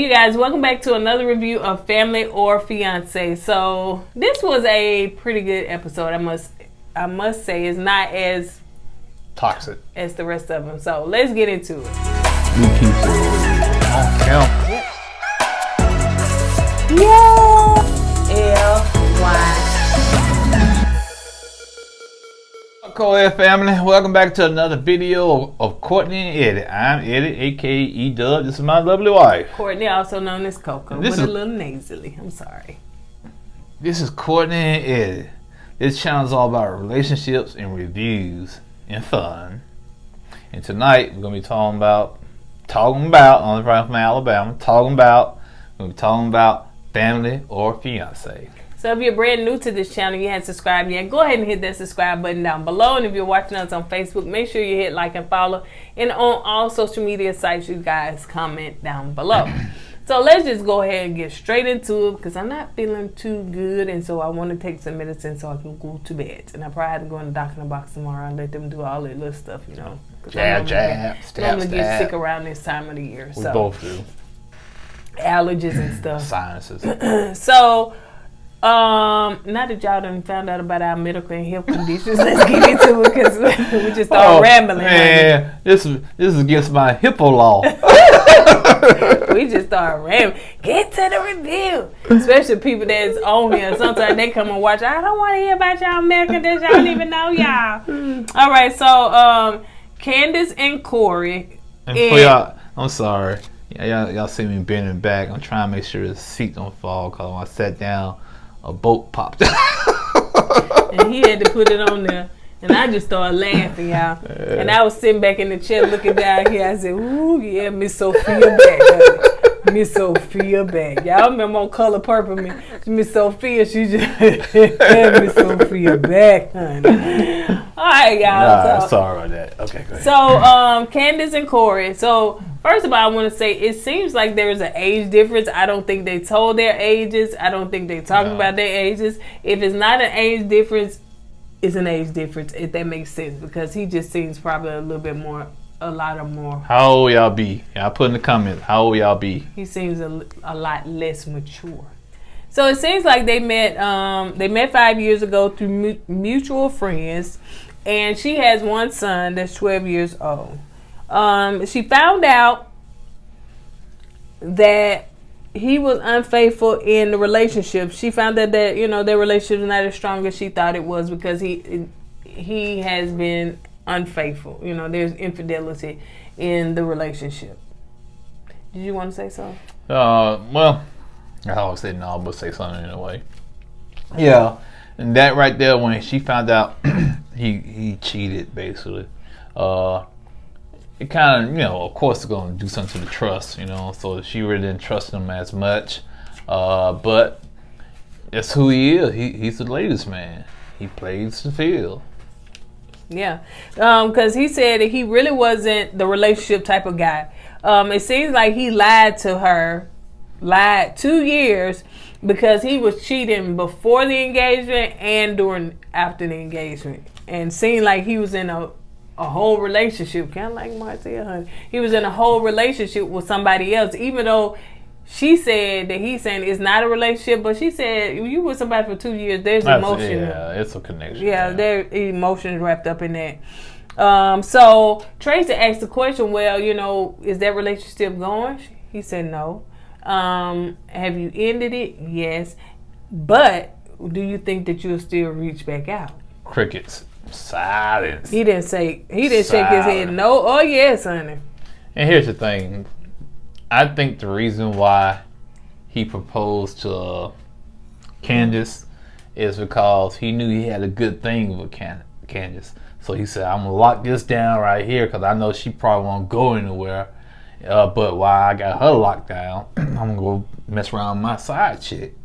You guys, welcome back to another review of Family or Fiancé. So this was a pretty good episode. I must say it's not as toxic as the rest of them. So let's get into it. LY. KOED family, welcome back to another video of Kourtney and Eddie. I'm Eddie, aka E-Dub. This is my lovely wife. Kourtney, also known as Coco, with a little nasally. I'm sorry. This is Kourtney and Eddie. This channel is all about relationships and reviews and fun. And tonight we're gonna be talking about on the right from Alabama. We're gonna be talking about Family or Fiancé. So if you're brand new to this channel, you haven't subscribed yet, go ahead and hit that subscribe button down below. And if you're watching us on Facebook, make sure you hit like and follow. And on all social media sites, you guys comment down below. So let's just go ahead and get straight into it because I'm not feeling too good. And so I want to take some medicine so I can go to bed. And I probably have to go in the doctor box tomorrow and let them do all that little stuff, you know. Stab. I'm going to get sick around this time of the year. We both do. Allergies and stuff. Sinuses. So... now that y'all done found out about our medical and health conditions, let's get into it because we just started rambling. Man, this is against my HIPAA law. We just started rambling. Get to the review. Especially people that's on here. Sometimes they come and watch. I don't want to hear about y'all medical conditions. I don't even know y'all. All right, so Candace and Corey. And for y'all, I'm sorry. Y'all see me bending back. I'm trying to make sure the seat don't fall because when I sat down, a boat popped out. And he had to put it on there. And I just started laughing, y'all. And I was sitting back in the chair looking down here. I said, ooh, yeah, Miss Sophia back, honey. Miss Sophia back. Y'all remember on Color Purple, Miss Sophia, she just Miss Sophia back, honey. All right, y'all. Sorry about that. Okay, go ahead. So, Candace and Corey. So, first of all, I want to say it seems like there's an age difference. I don't think they told their ages. I don't think they talked about their ages. If it's not an age difference, it's an age difference, if that makes sense, because he just seems probably a lot more. How old y'all be? Y'all put in the comments. How old y'all be? He seems a lot less mature. So it seems like they met 5 years ago through mutual friends, and she has one son that's 12 years old. She found out that he was unfaithful in the relationship. She found out that, you know, their relationship is not as strong as she thought it was because he has been unfaithful. You know, there's infidelity in the relationship. Did you want to say something? Well, I always say no, but say something anyway. Yeah, and that right there, when she found out he cheated, basically, it kind of, you know, of course, it's going to do something to the trust, you know, so she really didn't trust him as much, but that's who he is. He's the ladies' man. He plays the field. Yeah, because he said that he really wasn't the relationship type of guy. It seems like he lied 2 years because he was cheating before the engagement and after the engagement, and seemed like he was in a whole relationship, kind of like Marcia, honey. He was in a whole relationship with somebody else, even though she said that he's saying it's not a relationship, but she said you with somebody for 2 years, there's emotion. Yeah, it's a connection. Yeah, there's emotions wrapped up in that. So Tracy asked the question, well, you know, is that relationship going? He said no. Have you ended it? Yes. But do you think that you'll still reach back out? Crickets. Silence. He didn't shake his head no or yes, honey. And here's the thing. I think the reason why he proposed to Candace is because he knew he had a good thing with Candace. So he said, I'm going to lock this down right here because I know she probably won't go anywhere. But while I got her locked down, I'm going to go mess around with my side chick.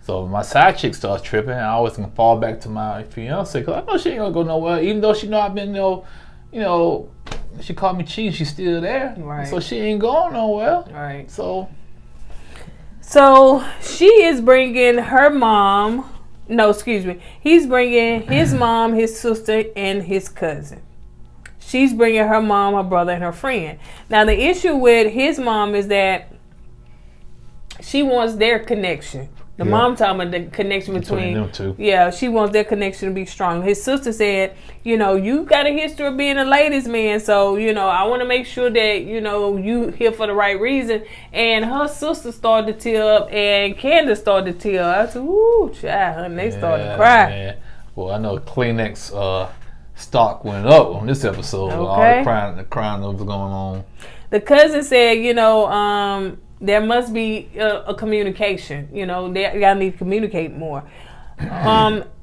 So if my side chick starts tripping, I always can fall back to my fiance because I know she ain't gonna go nowhere. Even though she know I've been, you know, she called me cheating, she's still there. Right. So she ain't going nowhere. Right. So she is bringing her mom. No, excuse me. He's bringing his mom, his sister, and his cousin. She's bringing her mom, her brother, and her friend. Now the issue with his mom is that she wants their connection. The mom talking about the connection between them two. Yeah, she wants their connection to be strong. His sister said, you know, you got a history of being a ladies' man, so, you know, I want to make sure that, you know, you here for the right reason. And her sister started to tear up, and Candace started to tear up. I said, ooh, child, and they started to cry. Man. Well, I know Kleenex stock went up on this episode. Okay. All the crying that was going on. The cousin said, you know, there must be a communication. You know, y'all need to communicate more.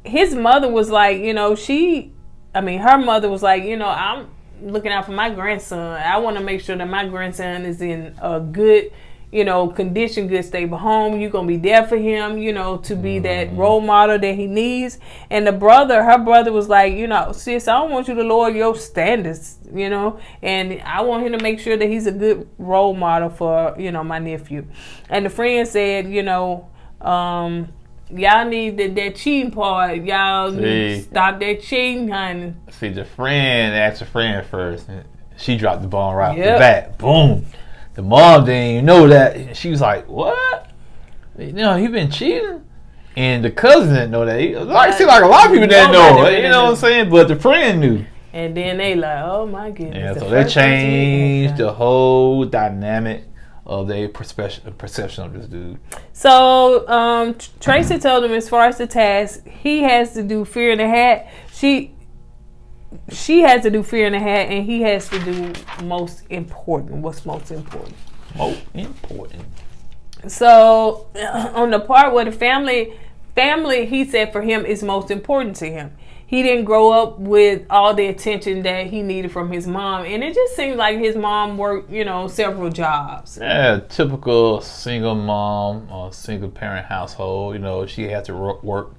His mother was like, you know, her mother was like, you know, I'm looking out for my grandson. I want to make sure that my grandson is in a good, you know, condition, good, stable home. You're going to be there for him, you know, to be that role model that he needs. And her brother was like, you know, sis, I don't want you to lower your standards, you know, and I want him to make sure that he's a good role model for, you know, my nephew. And the friend said, you know, y'all need that cheating part. Y'all need to stop that cheating, honey. See, the friend asked a friend first. And she dropped the ball right off the bat. Boom. The mom didn't even know that. She was like, what? You know, he been cheating? And the cousin didn't know that. Seems like a lot of people didn't know. You know what I'm saying? But the friend knew. And then they like, oh my goodness. Yeah, so they changed the whole dynamic of their perception of this dude. So Tracy told him as far as the task, he has to do Fear in the Hat. She has to do Fear in the Hat, and he has to do most important. What's most important? Most important. So on the part where the family, he said for him is most important to him. He didn't grow up with all the attention that he needed from his mom, and it just seemed like his mom worked, you know, several jobs. Yeah, typical single mom or single parent household. You know, she had to work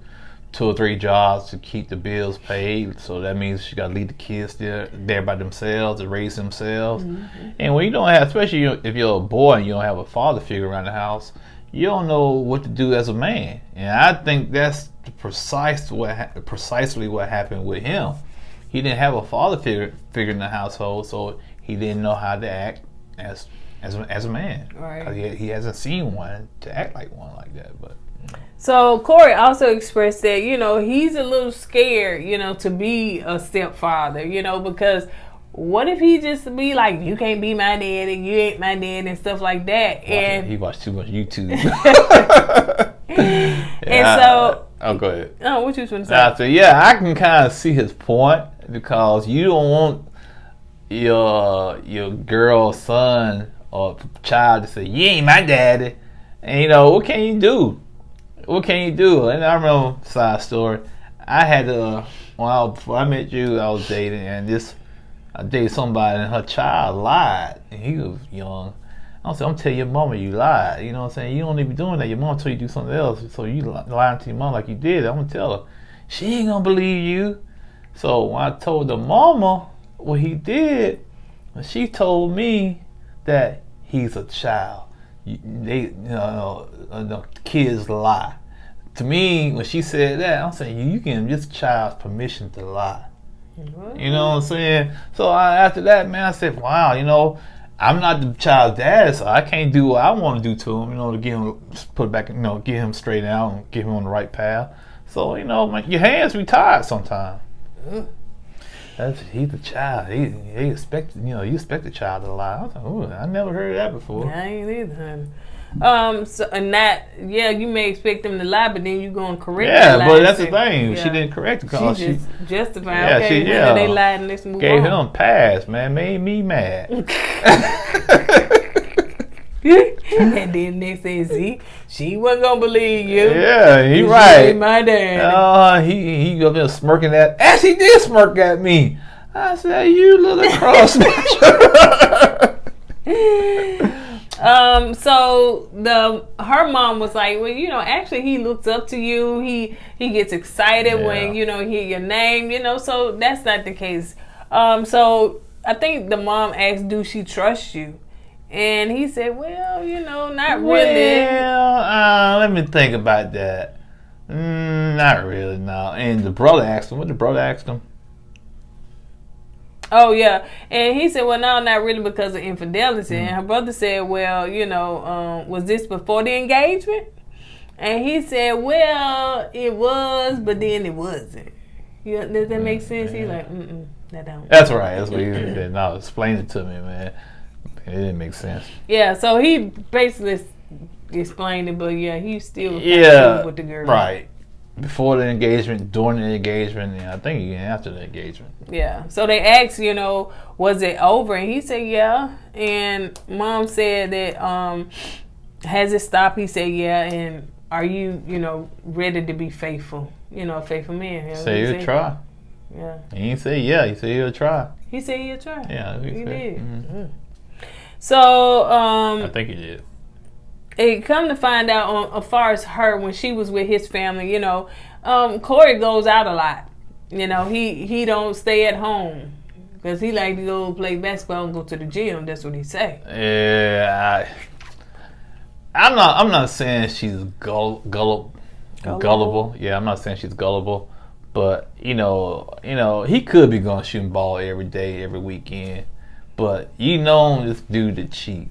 2 or 3 jobs to keep the bills paid. So that means she got to leave the kids there by themselves to raise themselves. Mm-hmm. And when you don't have, especially if you're a boy and you don't have a father figure around the house, you don't know what to do as a man. And I think that's precisely what happened with him. He didn't have a father figure in the household, so he didn't know how to act as a man. Right. He hasn't seen one to act like one like that. But so Corey also expressed that, you know, he's a little scared, you know, to be a stepfather, you know, because what if he just be like, you can't be my dad and you ain't my dad and stuff like that. And he watched too much YouTube. And so go ahead. Oh, what you was going to say? I said, yeah, I can kind of see his point, because you don't want your girl, son, or child to say, you ain't my daddy. And, you know, what can you do? What can you do? And I remember a side story. I had before I met you, I was dating, and I dated somebody, and her child lied, and he was young. I said, I'm telling your mama you lied. You know what I'm saying? You don't need to be doing that. Your mom told you to do something else, so you lying to your mom like you did. I'm going to tell her. She ain't going to believe you. So when I told the mama what he did, she told me that he's a child. The kids lie. To me, when she said that, I'm saying, you give this child's permission to lie. What? You know what I'm saying? So after that, man, I said, wow, you know, I'm not the child's dad, so I can't do what I want to do to him, you know, to get him put back, you know, get him straightened out and get him on the right path. So, you know, your hands be tied sometimes. He's a child. He expect, you know, you expect the child to lie. I was like, ooh, I never heard of that before. I ain't either, honey. So and that, yeah, you may expect them to lie, but then you gonna correct. Yeah, but that's the thing. Yeah. She didn't correct because she just justified. Yeah, okay, they lied and let's move gave on. Him a pass, man. Made me mad. And then next thing, see, she wasn't gonna believe you. Yeah, he right. Ain't my dad. He up there smirking at. As he did smirk at me. I said, "You little cross." So her mom was like, well, you know, actually he looks up to you. He gets excited when, you know, he hear your name, you know, so that's not the case. So I think the mom asked, do she trust you? And he said, well, you know, not really. Well, let me think about that. Not really, no. And the brother asked him, what the brother asked him? Oh, yeah. And he said, well, no, not really because of infidelity. And her brother said, well, was this before the engagement? And he said, well, it was, but then it wasn't. Does that make sense? He's like, that don't. That's right. That's what he said. Now, explain it to me, man. It didn't make sense. Yeah, so he basically explained it, but yeah, he still with the girl. Right. Before the engagement, during the engagement, and I think even after the engagement. Yeah. So they asked, was it over? And he said, yeah. And mom said that, has it stopped? He said, yeah. And are you, ready to be faithful? A faithful man. Say he'll try. Yeah. He didn't say yeah. He said he'll try. He said he'll try. Yeah. He did. Mm-hmm. So, I think he did. It come to find out, as far as her, when she was with his family, Corey goes out a lot. He don't stay at home because he like to go play basketball and go to the gym. That's what he say. Yeah, I'm not saying she's gullible. Yeah, I'm not saying she's gullible, but he could be going shooting ball every day, every weekend. But this dude to cheat.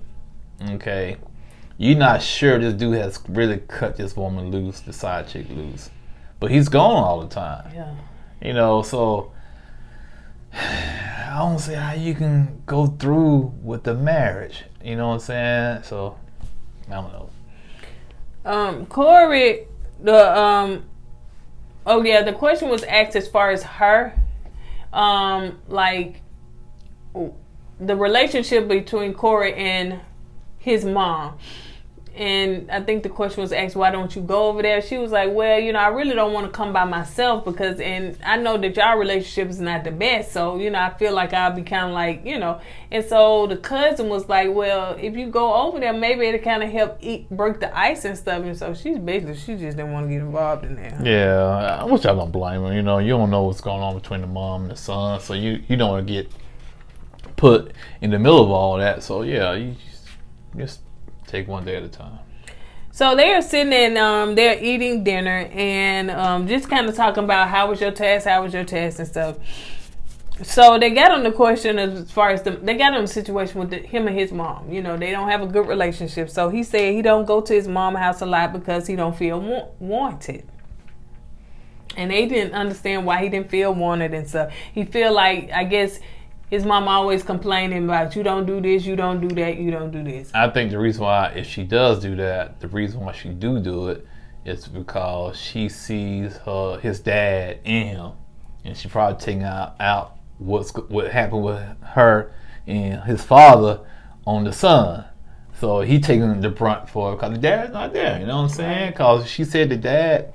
Okay. You're not sure this dude has really cut this woman loose, the side chick loose. But he's gone all the time. Yeah. So I don't see how you can go through with the marriage. You know what I'm saying? So I don't know. Corey, the question was asked as far as her, the relationship between Corey and his mom. And I think the question was asked, why don't you go over there? She was like, well, I really don't want to come by myself and I know that y'all relationship is not the best. So, I feel like I'll be kind of like, And so the cousin was like, well, if you go over there, maybe it'll kind of help break the ice and stuff. And so she just didn't want to get involved in that. Yeah, which I don't blame her. You don't know what's going on between the mom and the son. So you don't want to get put in the middle of all that. So, yeah, you just take one day at a time. So they are sitting and they're eating dinner and just kind of talking about how was your test and stuff. So they got on the question as far as they got on the situation with him and his mom. They don't have a good relationship. So he said he don't go to his mom's house a lot because he don't feel wanted. And they didn't understand why he didn't feel wanted and stuff. He feel like, I guess, his mom always complaining about you don't do this, you don't do that, you don't do this. I think the reason why, if she does do that, the reason why she do it is because she sees his dad in him, and she probably taking out what happened with her and his father on the son. So he taking the brunt for it because the dad's not there. You know what I'm saying? Because she said the dad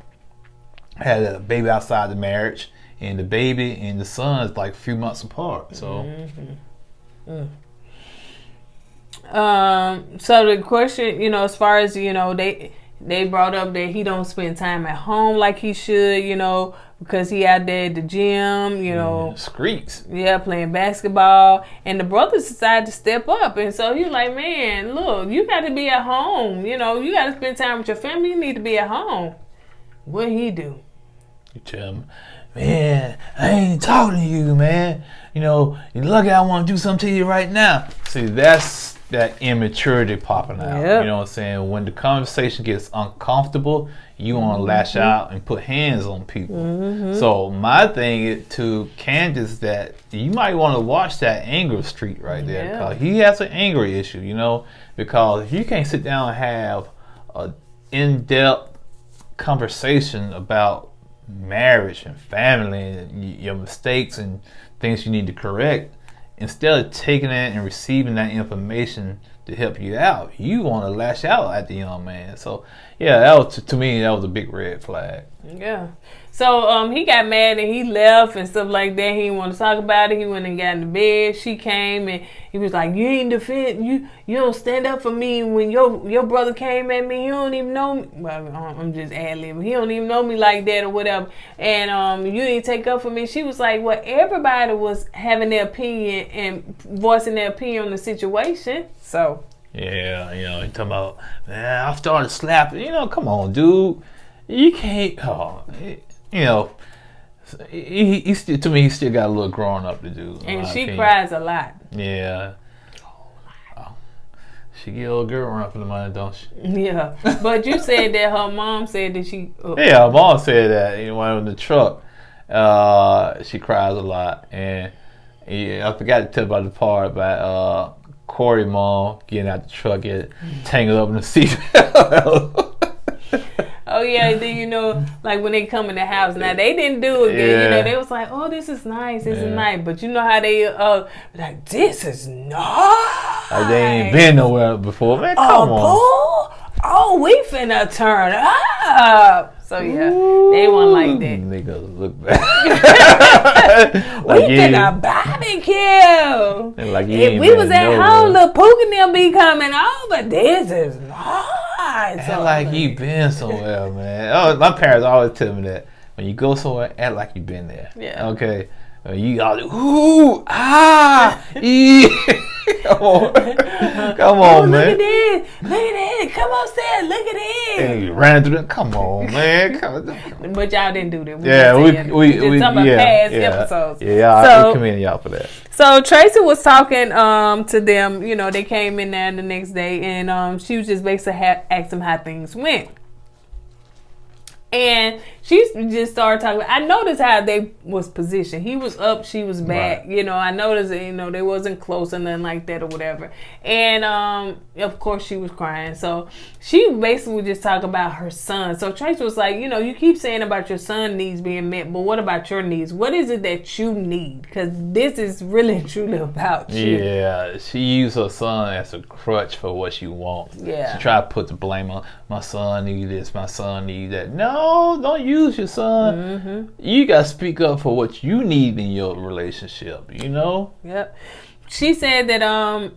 had a baby outside the marriage. And the baby and the son is like a few months apart. So, so the question, as far as they brought up that he don't spend time at home like he should, because he out there at the gym, streets. Yeah, playing basketball, and the brothers decided to step up, and so he's like, man, look, you got to be at home. You got to spend time with your family. You need to be at home. What he do? You tell him, man, I ain't talking to you, man. You're lucky I want to do something to you right now. See, that's that immaturity popping out. Yep. You know what I'm saying? When the conversation gets uncomfortable, you want to lash out and put hands on people. So my thing to Candace that you might want to watch that anger streak right there. Yeah. Because he has an anger issue, because if you can't sit down and have an in-depth conversation about marriage and family and your mistakes and things you need to correct, instead of taking that and receiving that information to help you out, you want to lash out at the young man. So yeah, that was to me, that was a big red flag. Yeah. So he got mad and he left and stuff like that. He didn't want to talk about it. He went and got in the bed. She came and he was like, you ain't defend, you don't stand up for me when your brother came at me. You don't even know me. Well, I'm just ad-libbing. He don't even know me like that or whatever. And you didn't take up for me. She was like, well, everybody was having their opinion and voicing their opinion on the situation. So yeah, he talking about, man, I started slapping. Come on, dude. You can't, he still, to me, he still got a little growing up to do. And she cries a lot. Yeah. She get a little girl run for the money, don't she? Yeah. But you said that her mom said that she... Yeah, her mom said that, you know, when in the truck, she cries a lot. And yeah, I forgot to tell about the part about Corey's mom getting out the truck, get tangled up in the seat. Oh yeah, then you know, like when they come in the house, now they didn't do it good. You know, they was like, "Oh, this is nice, this is nice," but you know how they like, "This is nice." Like they ain't been nowhere before, man. Come on. Pool? Oh, we finna turn up. So yeah, they weren't like that. Niggas look bad. We finna barbecue. Like if we was at home, the Pook and them be coming over. This is nice. Act like you been somewhere, man. Oh, my parents always tell me that when you go somewhere, act like you been there. Yeah. Okay. You all ooh ah ee. Come on, man. Look at this. Come upstairs. Look at this. And you ran through that. Come on, man. Come on. But y'all didn't do that. We talking about past episodes. Yeah, so, I commend y'all for that. So Tracy was talking to them. You know, they came in there the next day, and she was just basically asked them how things went. And she just started talking. I noticed how they was positioned. He was up, she was back. Right. You know, I noticed that, you know, they wasn't close or nothing like that or whatever. And of course she was crying. So she basically just talked about her son. So Tracy was like, you know, you keep saying about your son needs being met, but what about your needs? What is it that you need? Because this is really truly about you. Yeah, she used her son as a crutch for what she wants. Yeah. She tried to put the blame on my son need this, my son need that. No, don't use your son. Mm-hmm. You got to speak up for what you need in your relationship, you know? Yep. She said that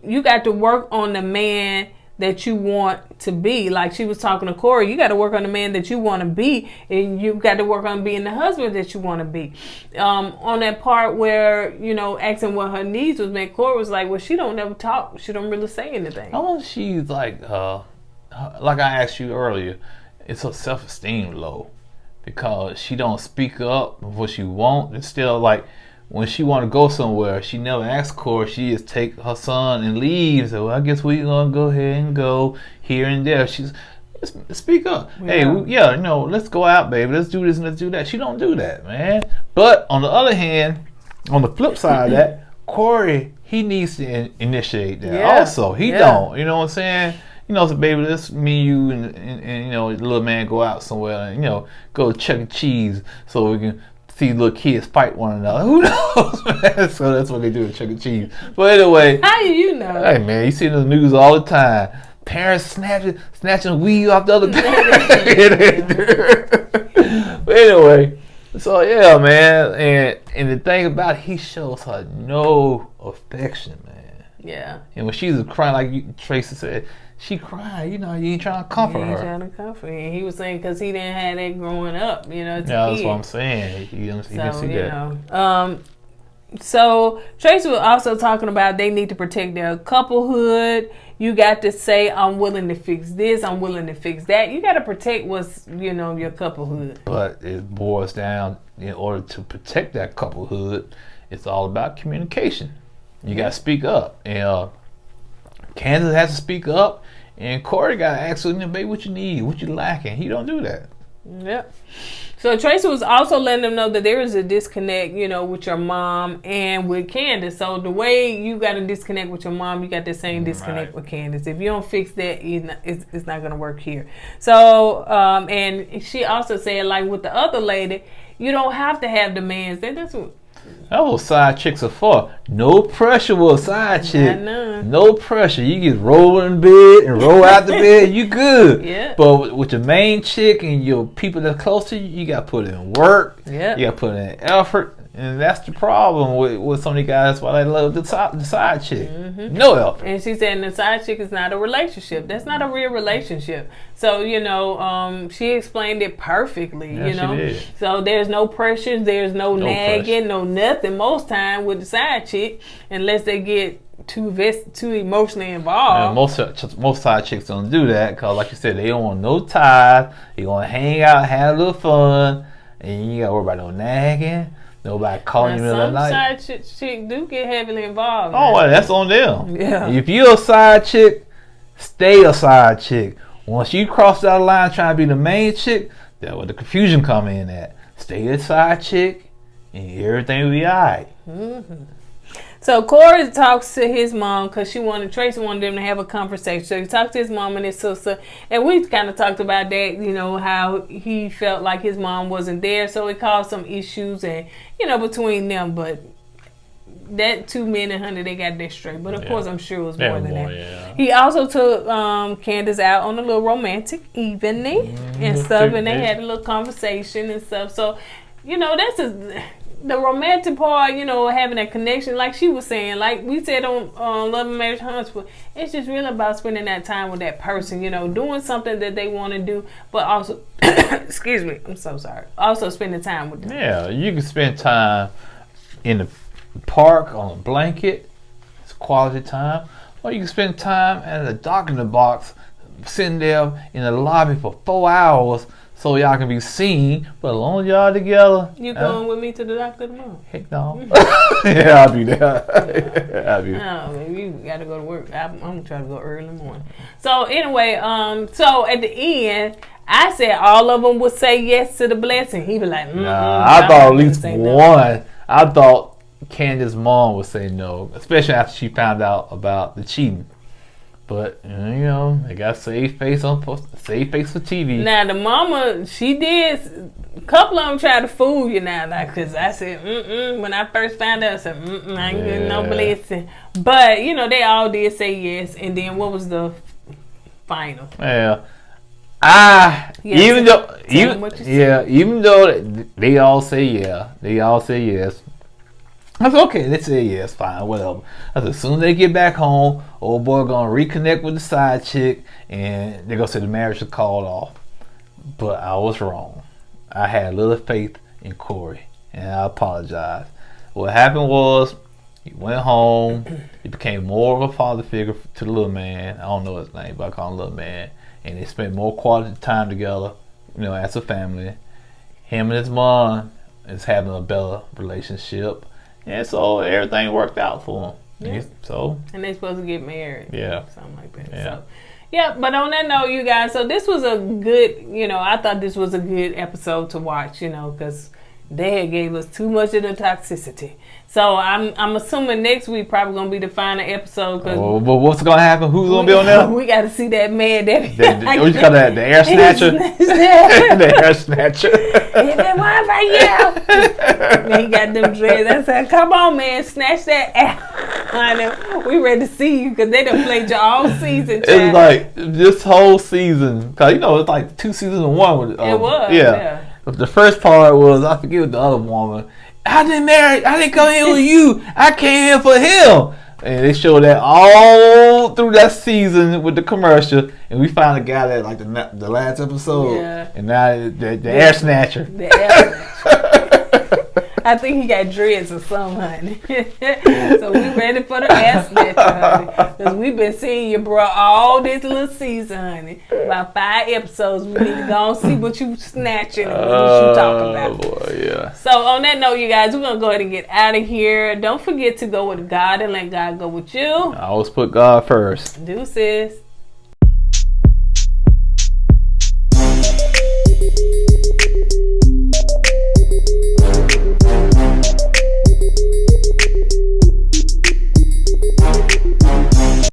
you got to work on the man that you want to be. Like she was talking to Corey, you got to work on the man that you want to be, and you got to work on being the husband that you want to be. On that part where, you know, asking what her needs was met, Corey was like, well, she don't never talk. She don't really say anything. How long she's like I asked you earlier, it's her self-esteem low because she don't speak up what she want. It's still like when she want to go somewhere, she never asks Corey. She just take her son and leave. So well, I guess we gonna go ahead and go here and there. She's speak up. Yeah. Hey, you know, let's go out, baby. Let's do this and let's do that. She don't do that, man. But on the other hand, on the flip side of that, Corey, he needs to initiate that. Yeah. Also, he don't. You know what I'm saying? You know, so baby, let's me, you, and you know, the little man go out somewhere and, you know, go to Chuck E. Cheese so we can see little kids fight one another. Who knows, man? So that's what they do at Chuck E. Cheese. But anyway. How do you know? Hey, man, you see in the news all the time. Parents snatching weed off the other parent. But anyway, so yeah, man. And the thing about it, he shows her no affection, man. Yeah. And when she's crying, like Tracy said, she cried. You know, you ain't trying to comfort her. He ain't trying to comfort her. And he was saying because he didn't have that growing up, you know. Yeah, that's what I'm saying. He didn't see that. Know, so Tracy was also talking about they need to protect their couplehood. You got to say, I'm willing to fix this, I'm willing to fix that. You got to protect what's, you know, your couplehood. But it boils down, in order to protect that couplehood, it's all about communication. You got to speak up. And Kansas has to speak up, and Corey got to ask him, baby, what you need, what you lacking. He don't do that. Yep. So Tracy was also letting them know that there is a disconnect, you know, with your mom and with Candace. So the way you got to disconnect with your mom, you got the same disconnect with Candace. If you don't fix that, it's not going to work here. So, and she also said, like with the other lady, you don't have to have demands. That's what. That's what side chicks are for. No pressure with a side chick. No pressure. You just roll in bed and roll out the bed. You good. Yeah. But with your main chick and your people that are close to you, you got to put in work. Yeah. You got to put in effort. And that's the problem with some of these guys. That's why they love the side chick. Mm-hmm. No effort. And she said the side chick is not a relationship. That's not a real relationship. So, you know, she explained it perfectly, you know. She did. So there's no pressure. There's no nagging, no nothing most time with the side chick unless they get too emotionally involved. Most side chicks don't do that because, like you said, they don't want no ties. They want to hang out, have a little fun. and you ain't gotta worry about no nagging. Nobody calling you in the middle of the night. Some side chick do get heavily involved. Oh, well, that's on them. Yeah. If you're a side chick, stay a side chick. Once you cross that line trying to be the main chick, that's where the confusion come in at. Stay a side chick, and everything will be all right. Mm-hmm. So Corey talks to his mom because Tracy wanted them to have a conversation. So he talked to his mom and his sister, and we kind of talked about that, you know, how he felt like his mom wasn't there, so it caused some issues and, you know, between them. But that 2 men and honey, they got that straight. But of course, I'm sure it was more than that. Yeah. He also took Candace out on a little romantic evening and stuff, and they had a little conversation and stuff. So, you know, the romantic part, you know, having that connection, like she was saying, like we said on Love and Marriage Hunts, it's just really about spending that time with that person, you know, doing something that they want to do, but also, excuse me, I'm so sorry, also spending time with them. Yeah, you can spend time in the park on a blanket, it's quality time, or you can spend time at a dock in the box, sitting there in the lobby for 4 hours, so y'all can be seen, but as long as y'all together. You going with me to the doctor tomorrow? Heck no. Yeah, I'll be there. I'll be there. No, baby, you got to go to work. I'm going to try to go early in the morning. So anyway, so at the end, I said all of them would say yes to the blessing. He be like, nah, I thought at least one. No. I thought Candace's mom would say no, especially after she found out about the cheating. But, you know, they got save face for TV. Now, the mama, she did, a couple of them tried to fool you now, like, because I said, when I first found out, I said, I ain't getting no blessing. But, you know, they all did say yes. And then what was the final? Yeah. Even though they all say yes. I said, okay, they say yes, fine, whatever. I said, as soon as they get back home, old boy gonna reconnect with the side chick, and they're gonna say the marriage is called off. But I was wrong. I had a little faith in Corey, and I apologize. What happened was, he went home, he became more of a father figure to the little man. I don't know his name, but I call him little man. And they spent more quality time together, you know, as a family. Him and his mom is having a better relationship. And so everything worked out for them. Yeah. So, and they're supposed to get married. Yeah. Something like that. Yeah. So, yeah, but on that note, you guys, so this was a good, you know, I thought this was a good episode to watch, you know, because they had gave us too much of the toxicity. So I'm assuming next week probably going to be the final episode. Cause but what's going to happen? Who's going to be on there? We got to see that man. What you call that? The air snatcher? The air snatcher. He got them dreads. I said, come on, man, snatch that air. We ready to see you because they done played you all season. It's like this whole season. Because, you know, it's like 2 seasons in one. It was, yeah. The first part was, I forget what the other woman, I didn't come here with you. I came here for him. And they showed that all through that season with the commercial. And we found a guy that like the last episode. Yeah. And now the air snatcher. The air snatcher. I think he got dreads or something, honey. So we ready for the air snatcher, honey. Because we've been seeing you, bro, all this little season, honey. About 5 episodes. We need to go and see what you snatching and what you talking about. Oh, boy, yeah. So on that note, you guys, we're going to go ahead and get out of here. Don't forget to go with God and let God go with you. I always put God first. Deuces.